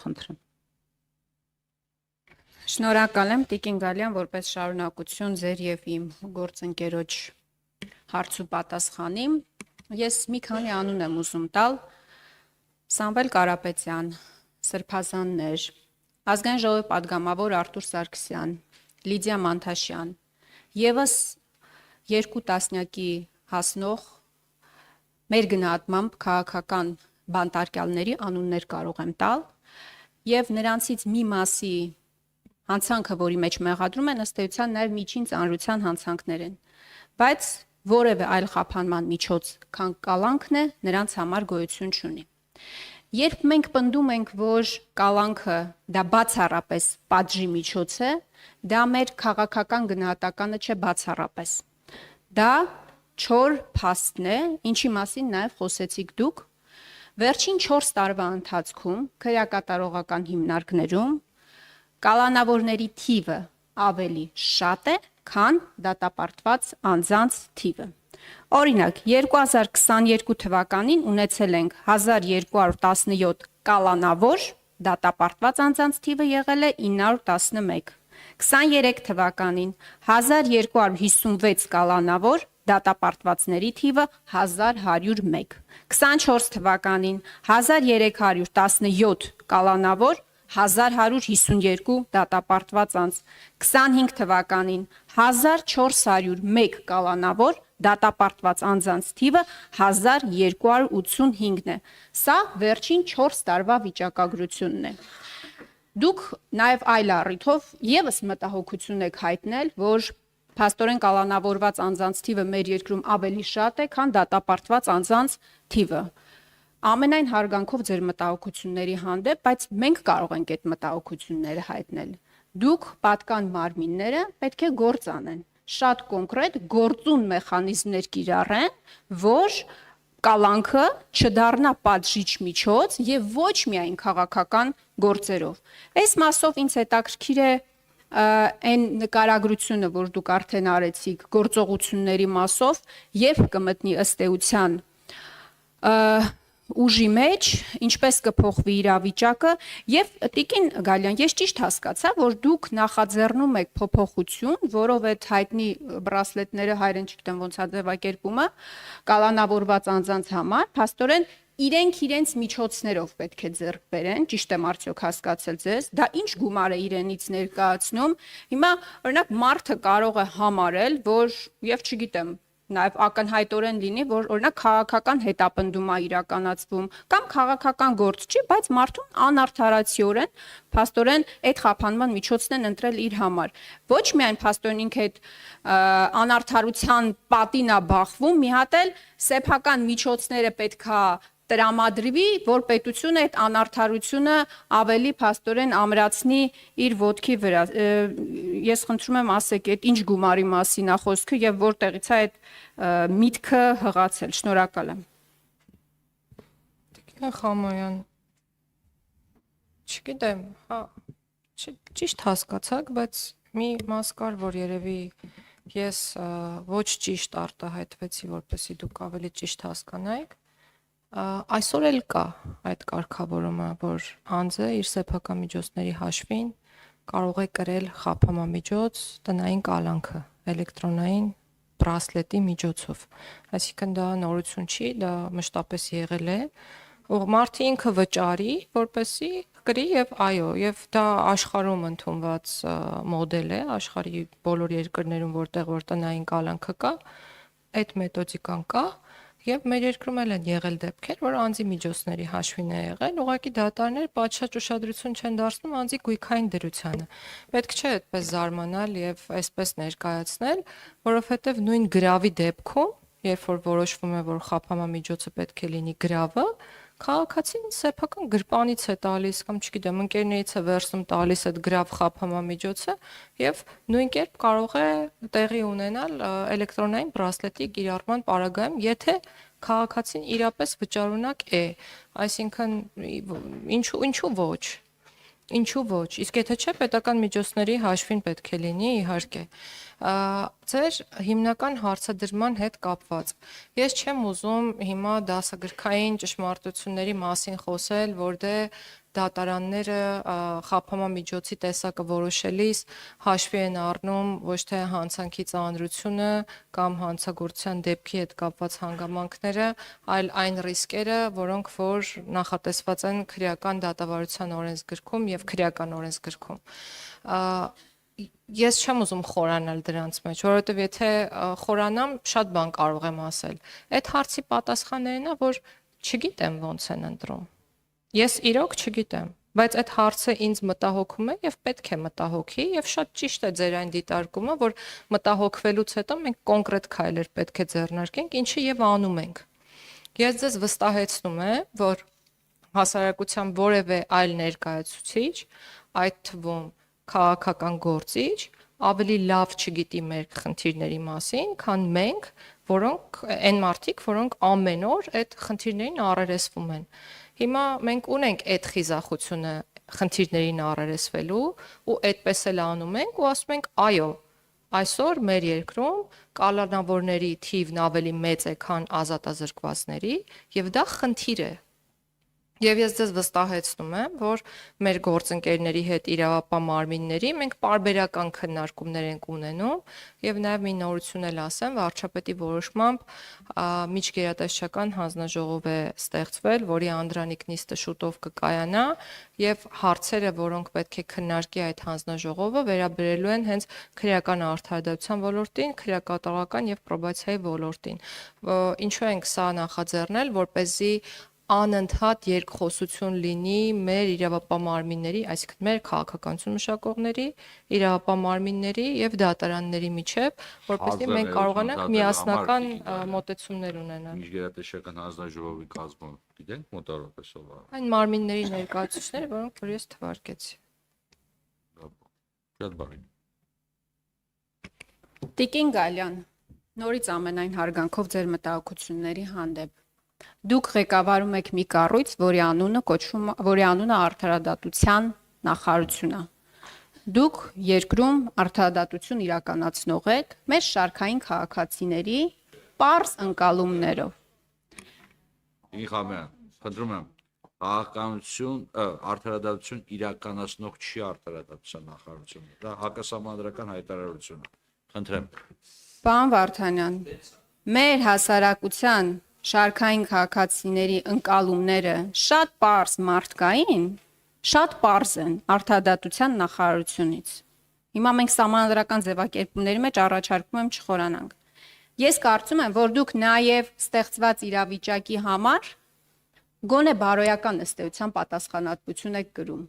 Խնդրեմ։ Շնորհակալ եմ Տիկին Գալյան, որպես շարունակություն ձեր եւ իմ գործընկերոջ հարց ու պատասխանի։ Ես մի քանի անուն եմ ուզում տալ. Սամվել Կարապետյան, Սրբազաններ, Ազգային ժողովի падգամավոր Արտուր Սարգսյան, Լիդիա Մանթաշյան, եւս երկու տասնյակի հասնող մեր գնահատմամբ քաղաքական բանտարկյալների անուններ կարող եմ տալ եւ նրանցից մի մասի հանցանքը, որի մեջ մեղադրում են, ըստ էության նաև միջին ծանրության հանցանքներ են, բայց որևէ այլ խափանման միջոց, քան կալանքն է, նրանց համար գոյություն չունի։ Երբ մենք պնդում ենք, որ կալանքը դա բացառապես պատժի միջոց է, դա մեր քաղաքական գնահատականը չէ բացառապես։ Դա չոր փաստն է, ինչի մասին նաև խոսեցիք դուք։ Վերջին 4 տարվա ընթացքում քրեակատարողական հիմնարկներում կալանավորների թիվը ավելի շատ է, քան դատապարտված անձանց թիվը։ Օրինակ, 2022 թվականին ունեցել ենք 1217 կալանավոր, դատապարտված անձանց թիվը եղել է 911։ 23 թվականին 1256 կալանավոր, դատապարտվածների թիվը 1101։ 24 թվականին 1317 կալանավոր, 1152 դատապարտված անձ, 25 թվականին 1401 կալանավոր, դատապարտված անձանց թիվը 1285-ն է։ Սա վերջին 4 տարվա վիճակագրությունն է։ Դուք նաև այլ առիթով եւս մտահոգություն եք հայտնել, որ փաստորեն կալանավորված անձանց թիվը մեր երկրում ավելի շատ է, քան դատապարտված անձանց թիվը։ Ամենայն հարգանքով ձեր մտահոգությունների հանդեպ, բայց մենք կարող ենք այդ մտահոգությունները հայտնել։ Դուք պատկան մարմինները պետք է գործ անեն, շատ կոնկրետ գործուն մեխանիզմներ կիրառեն, որ կալանքը չդառնա պատժիչ միջոց եւ ոչ միայն քաղաքական գործերով։ Այս մասով ինձ հետաքրքիր է այն նկարագրությունը, որ դուք արդեն արեցիք գործողությունների մասով, եւ կմտնի ըստ էության ուժի մեջ, ինչպես կփոխվի իրավիճակը, եւ Տիկին Գալյան, ես ճիշտ հասկացա, որ դուք նախաձեռնում եք փոփոխություն, որով այդ հայտնի բրասլետները հայերեն չգիտեմ ոնց է ձևակերպումը, կալանավորված անձանց համար, փաստորեն իրենք իրենց միջոցներով պետք է ձեռք բերեն, ճիշտ եմ արդյոք հասկացել ձեզ, դա ինչ գումար է իրենից ներկայացնում։ Հիմա օրինակ մարդը կարող է համարել, որ եւ չգիտեմ նաև ակնհայտորեն լինի, որ օրինակ քաղաքական հետապնդում է իրականացվում կամ քաղաքական գործ չի, բայց մարդուն անարդարացիորեն փաստորեն այդ խափանման միջոցն են ընտրել իր համար։ Ոչ միայն փաստորեն ինքը այդ անարդարության պատին է բախվում, մի հատ էլ սեփական միջոցները պետքա տրամադրվի, որ պետությունը այդ անարդարությունը ավելի փաստորեն ամրացնի իր ոտքի վրա։ Ես խնդրում եմ ասեք, այդ ինչ գումարի մասին է խոսքը եւ որտեղից է այդ միտքը հղացել։ Շնորհակալ եմ։ Տիկին Խամոյան, չգիտեմ, հա, ճիշտ հասկացաք, բայց մի մաս կար, որ երևի ես ոչ ճիշտ արտահայտվեցի, որպեսզի դուք ավելի ճիշտ հասկանայիք։ Այսօր էլ կա այդ կարգավորումը, որ անձը իր սեփական միջոցների հաշվին կարող է կրել խափամամիջոց տնային կալանքը էլեկտրոնային բրասլետի միջոցով։ Այսինքն դա նորություն չի, դա մշտապես եղել է։ Մարդը ինքը վճարի, որպեսզի կրի եւ այո, եւ դա աշխարհում ընդունված մոդել է, աշխարհի բոլոր երկրներում, որտեղ որ տնային կալանքը կա, այդ մեթոդիկան կա։ Եվ մեր երկրում էլ են եղել դեպքեր, որ անձի միջոցների հաշվին է եղել, ուղղակի դատարանները պատշաճ ուշադրություն չեն դարձնում անձի գույքային դրությանը։ Պետք չէ այդպես զարմանալ եւ այսպես ներկայացնել, որովհետեւ նույն գրավի դեպքում, երբ որ որոշվում է, որ խափամամիջոցը պետք է լինի գրավը, քաղաքացին սեփական գրպանից է տալիս կամ չգիտեմ, ընկերներից է վերցնում տալիս այդ գրավ խափամամիջոցը եւ նույն կերպ կարող է տեղի ունենալ էլեկտրոնային բրասլետի կիրառման պարագայում, եթե քաղաքացին իրապես վճարունակ է, այսինքն ինչու ոչ։ Ինչու ոչ, իսկ եթե չէ պետական միջոցների հաշվին պետք է լինի, իհարկե։ Ձեր հիմնական հարցադրման հետ կապված։ Ես չեմ ուզում հիմա դասագրքային ճշմարտությունների մասին խոսել, որ դե դատարանները խափանման միջոցի տեսակը որոշելիս հաշվի են առնում ոչ թե հանցանքի ծանրությունը կամ հանցագործության դեպքի հետ կապված հանգամանքները, այլ այն ռիսկերը, որոնք որ նախատեսված են քրեական դատավարության օրենսգրքում եւ քրեական օրենսգրքում։ Ես չեմ ուզում խորանալ դրանց մեջ, որովհետև եթե խորանամ, շատ բան կարող եմ ասել։ Այդ հարցի պատասխաններն է, որ չգիտեմ ոնց են ընտրում։ Ես իրոք չգիտեմ, բայց այդ հարցը ինձ մտահոգում է եւ պետք է մտահոգի եւ շատ ճիշտ է ձեր այն դիտարկումը, որ մտահոգվելուց հետո մենք կոնկրետ քայլեր պետք է ձեռնարկենք, ինչը եւ անում ենք։ Ես ձեզ վստահեցնում եմ, որ հասարակության որևէ այլ ներկայացուցիչ, այդ թվում քաղաքական գործիչ ավելի լավ չգիտի մեր խնդիրների մասին, քան մենք, որոնք այն մարդիկ, որոնք ամեն օր այդ խնդիրներին առերեսվում են։ Հիմա մենք ունենք այդ խիզախությունը խնդիրներին առերեսվելու ու այդպես էլ անում ենք ու ասում ենք այո, այսօր մեր երկրում կալանավորների թիվն ավելի մեծ է, քան ազատազրկվածների, եւ դա խնդիր է։ Եվ ես ձեզ վստահեցնում եմ, որ մեր գործընկերների հետ իրավապահ մարմինների մենք պարբերական քննարկումներ ենք ունենում եւ նաեւ մի նորություն էլ ասեմ, վարչապետի որոշմամբ միջգերատեսչական հանձնաժողով է ստեղծվել, որի անդրանիկ նիստը շուտով կկայանա եւ հարցերը, որոնք պետք է քննարկի այդ հանձնաժողովը, վերաբերելու են հենց քրեական արդարադատության ոլորտին, քրեակատարողական եւ պրոբացիայի ոլորտին։ Ինչու ենք սա նախաձեռնել, որպեսզի անընդհատ երկխոսություն լինի մեր իրավապահ մարմինների, այսինքն մեր քաղաքականություն մշակողների, իրավապահ մարմինների եւ դատարանների միջև, որպեսզի մենք կարողանանք միասնական մոտեցումներ ունենալ։ Միջգերատեսչական հանձնաժողովի կազմում գիտենք մոտավորապես ով է։ Այն մարմինների ներկայացուցիչները, որոնք որ ես թվարկեցի։ Շատ բարի։ Տիկին Գալյան, նորից ամենայն հարգանքով ձեր մտահոգությունների հանդեպ։ Դուք ղեկավարում եք մի կառույց, որի անունը արդարադատության նախարարություն է։ Դուք երկրում արդարադատություն իրականացնող եք մեր շարքային քաղաքացիների պարզ ընկալումներով։ Իխամյան, խնդրում եմ, քաղաքականություն, արդարադատություն իրականացնող չի արդարադատության նախարարությունը։ Դա հակասահմանադրական հայտարարություն է։ Խնդրեմ։ Պարոն Վարդանյան, մեր հասարակության շարքային քաղաքացիների ընկալումները շատ պարզ մարդկային, շատ պարզ են արդարադատության նախարարությունից։ Հիմա մենք սահմանադրական ձևակերպումների մեջ առաջարկում եմ չխորանանք։ Ես կարծում եմ, որ դուք նաև ստեղծված իրավիճակի համար գոնե բարոյական ըստեյության պատասխանատվություն եք կրում։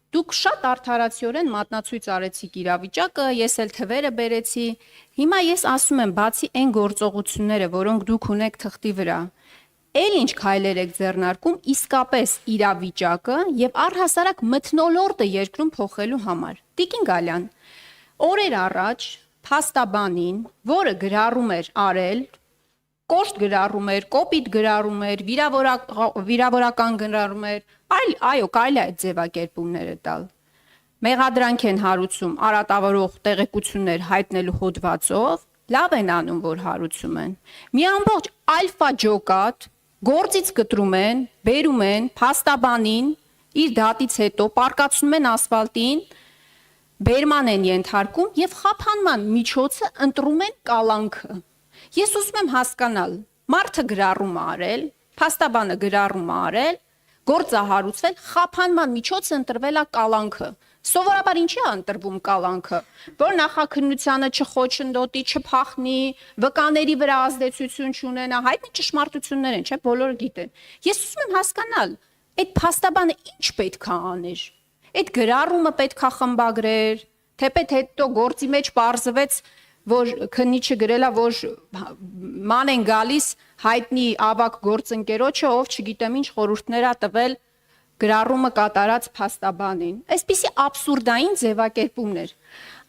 Դուք շատ արդարացիորեն մատնացույց արեցիք իրավիճակը, ես էլ թվերը բերեցի։ Հիմա ես ասում եմ, բացի այն գործողությունները, որոնք դուք ունեք թղթի վրա, էլ ինչ քայլեր եք ձեռնարկում իսկապես իրավիճակը եւ առհասարակ մթնոլորտը երկրում փոխելու համար։ Տիկին Գալյան, օրեր առաջ փաստաբանին, որը գրառում էր արել, կոշտ գրառում էր, կոպիտ գրառում էր, վիրավորական գրառում էր, այո, կարելի է այդ ձևակերպումները տալ։ Մեղադրանք են հարուցում արատավորող տեղեկություններ հայտնելու հոդվածով, լավ են անում, որ հարուցում են։ Մի ամբողջ ալֆա ջոկատ գործից կտրում են, բերում են փաստաբանին, իր դատից հետո պարկացնում են ասֆալտին, բերման են ենթարկում եւ խափանման միջոցը ընտրում են կալանքը։ Ես ուզում եմ հասկանալ, մարդը գրառում է արել, փաստաբանը գրառում է արել, գործը հարուցվել, խափանման միջոցը ընտրվել է կալանքը։ Սովորաբար ինչի է ընտրվում կալանքը, որ նախաքննությանը չխոչընդոտի, չփախնի, վկաների վրա ազդեցություն չունենա, հայտնի ճշմարտություններ են, չէ՞, բոլորը գիտեն։ Ես ուզում եմ հասկանալ, այդ փաստաբանը ինչ պետք է աներ։ Այդ գրառումը պետք է խմբագրեր, թեպետ հետո գործի մեջ պարզվեց, որ քննիչը գրել է, որ ման են գալիս հայտնի ավակ գործընկերոջը, ով չգիտեմ ինչ խորհուրդներ է տվել գրառումը կատարած փաստաբանին։ Այսպիսի աբսուրդային ձևակերպումներ։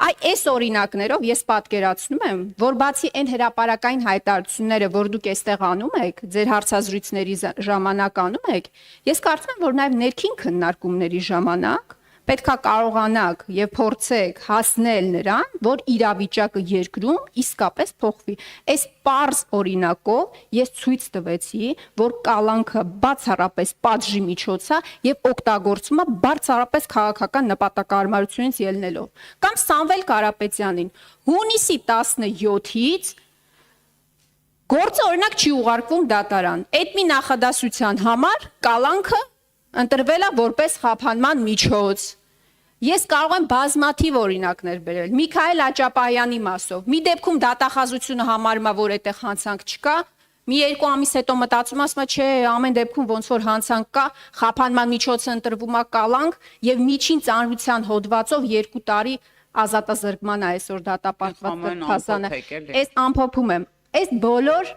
Այս օրինակներով ես պատկերացնում եմ, որ բացի այն հրապարակային հայտարարությունները, որ դուք այստեղ անում եք, ձեր հարցազրույցների ժամանակ անում եք, ես կարծում եմ, որ նաև ներքին քննարկումների ժամանակ պետքա կարողանաք եւ փորձեք հասնել նրան, որ իրավիճակը երկրում իսկապես փոխվի։ Այս պարզ օրինակով ես ցույց տվեցի, որ կալանքը բացառապես պատժի միջոց է եւ օգտագործումը բացառապես քաղաքական նպատակարարությունից ելնելով։ Կամ Սամվել Կարապետյանին հունիսի 17-ից գործը օրինակ չի ուղարկվում դատարան։ Այդ մի նախադասության համար կալանքը ընտրվել է որպես խափանման միջոց։ Ես կարող եմ բազմաթիվ օրինակներ բերել։ Միքայել Աճապահյանի մասով։ Մի դեպքում դատախազությունը համարում է, որ այդտեղ հանցանք չկա, մի 2 ամիս հետո մտածում ասում է, չէ, ամեն դեպքում ոնց որ հանցանք կա, խափանման միջոցը ընտրվում է կալանք եւ միջին ծանրության հոդվածով 2 տարի ազատազրկման է այսօր դատապարտված դրդասանը։ Այս ամփոփում եմ։ Այս բոլոր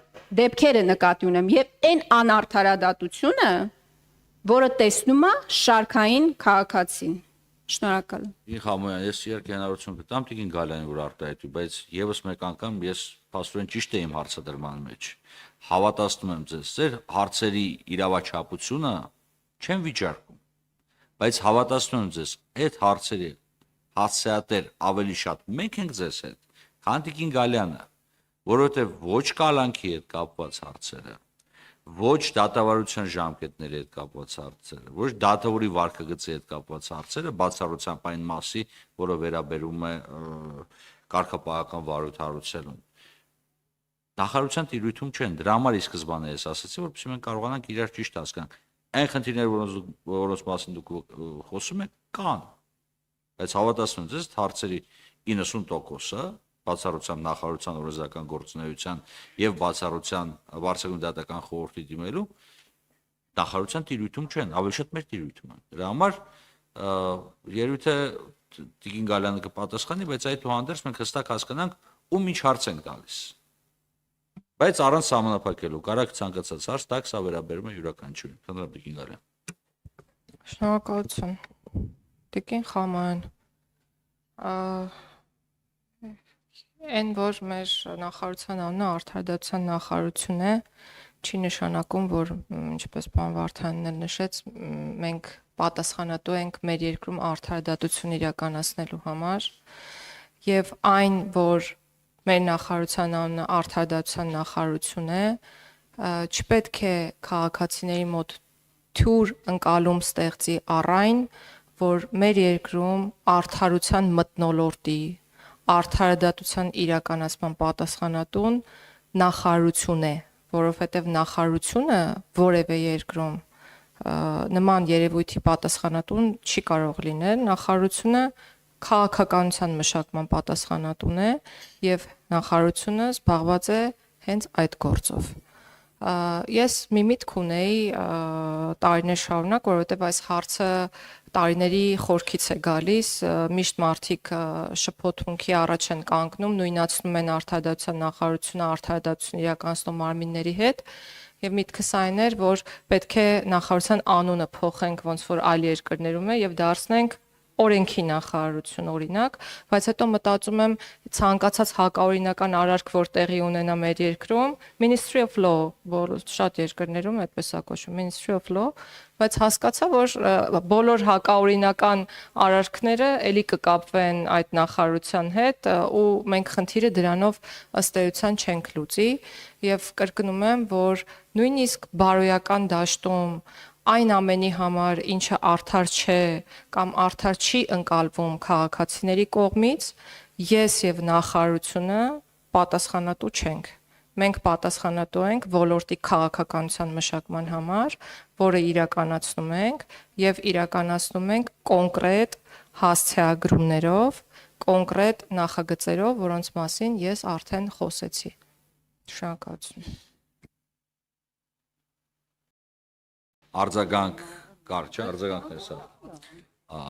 դեպքերը նկատի ունեմ եւ այն անարդարադատությունը, որը տեսնում է շարքային քաղաքացին։ Շնորհակալ եմ։ Իմ Համոյան, ես իհարկե հնարավորություն կտամ Տիկին Գալյանին, որ արտահայտվի, բայց եւս մեկ անգամ ես փաստորեն ճիշտ եմ հարցադրման մեջ։ Հավատացնում եմ ձեզ, ձեր հարցերի իրավաչափությունը չեմ վիճարկում, բայց հավատացնում եմ ձեզ, այդ հարցերի հասցեատեր ավելի շատ մենք ենք ձեզ հետ, քան Տիկին Գալյանը, որովհետեւ ոչ կալանքի հետ կապված հարցերը, ոչ դատավարության ժամկետների հետ կապված հարցերը, ոչ դատավորի վարկագծի հետ կապված հարցերը բացառությամբ այն մասի, որը վերաբերում է կարգապահական վարույթ նախարարության տիրույթում չեն։ Դրա համար ի սկզբանե ես ասացի, որպեսզի մենք կարողանանք իրար ճիշտ հասկանանք։ Այն խնդիրները, որոնց մասին դուք խոսում եք, կան, բայց հավատացնում եմ ձեզ, հարցերի 90%-ը բացառությամբ նախարարության օրենսդրական գործունեության եւ բացառության վարչական դատական խորհրդի դիմելու նախարարության տիրույթում չեն, ավելի շատ մեր տիրույթում են։ Դրա համար երևի թե Տիկին Գալյանը կպատասխանի, բայց այդուհանդերձ մենք հստակ հասկանանք ում ինչ հարց ենք տալիս։ Բայց առանց սահմանափակելու, կարաք ցանկացած հարց տաք, սա վերաբերում է յուրաքանչյուրին։ Խնդրեմ Տիկին Գալյան։ Շնորհակալություն։ Տիկին Խաման, այն որ մեր նախարարության անունը արդարադատության նախարարություն է, չի նշանակում, որ ինչպես պարոն Վարդանյանն էլ նշեց, մենք պատասխանատու ենք մեր երկրում արդարադատություն իրականացնելու համար եւ այն, որ մեր նախարարության անունը արդարադատության նախարարություն է, չպետք է քաղաքացիների մոտ թյուր ընկալում ստեղծի առայն, որ մեր երկրում արդարության մթնոլորտի արդարադատության իրականացման պատասխանատուն նախարարություն է, որովհետև նախարարությունը որևէ երկրում նման երևույթի պատասխանատուն չի կարող լինել, նախարարությունը քաղաքականության մշակման պատասխանատուն է եւ նախարարությունը զբաղված է հենց այդ գործով։ Ես մի միտք ունեի տարիներ շարունակ, որովհետև այս հարցը տարիների խորքից է գալիս, միշտ մարդիկ շփոթմունքի առաջ են կանգնում, նույնացնում են արդարադատության նախարարությունը արդարադատություն իրականացնող մարմինների հետ, եւ միտքս այն էր, որ պետք է նախարարության անունը փոխենք ոնց որ այլ երկրներում է եւ դարձնենք օրենքի նախարարություն օրինակ, բայց հետո մտածում եմ ցանկացած հակաօրինական արարք, որ տեղի ունենա մեր երկրում, Ministry of Law, որ շատ երկրներում այդպես է կոչվում, Ministry of Law, բայց հասկացա, որ բոլոր հակաօրինական արարքները էլի կկապվեն այդ նախարարության հետ ու մենք խնդիրը դրանով ըստ էության չենք լուծի եւ կրկնում եմ, որ նույնիսկ բարոյական դաշտում այն ամենի համար, ինչը արդար չէ կամ արդար չի ընկալվում քաղաքացիների կողմից, ես եւ նախարարությունը պատասխանատու չենք։ Մենք պատասխանատու ենք ոլորտի քաղաքականության մշակման համար, որը իրականացնում ենք եւ իրականացնում ենք կոնկրետ հասցեագրումներով, կոնկրետ նախագծերով, որոնց մասին ես արդեն խոսեցի։ Շնորհակալություն։ Արձագանք կար, չէ՞, արձագանքներ սա։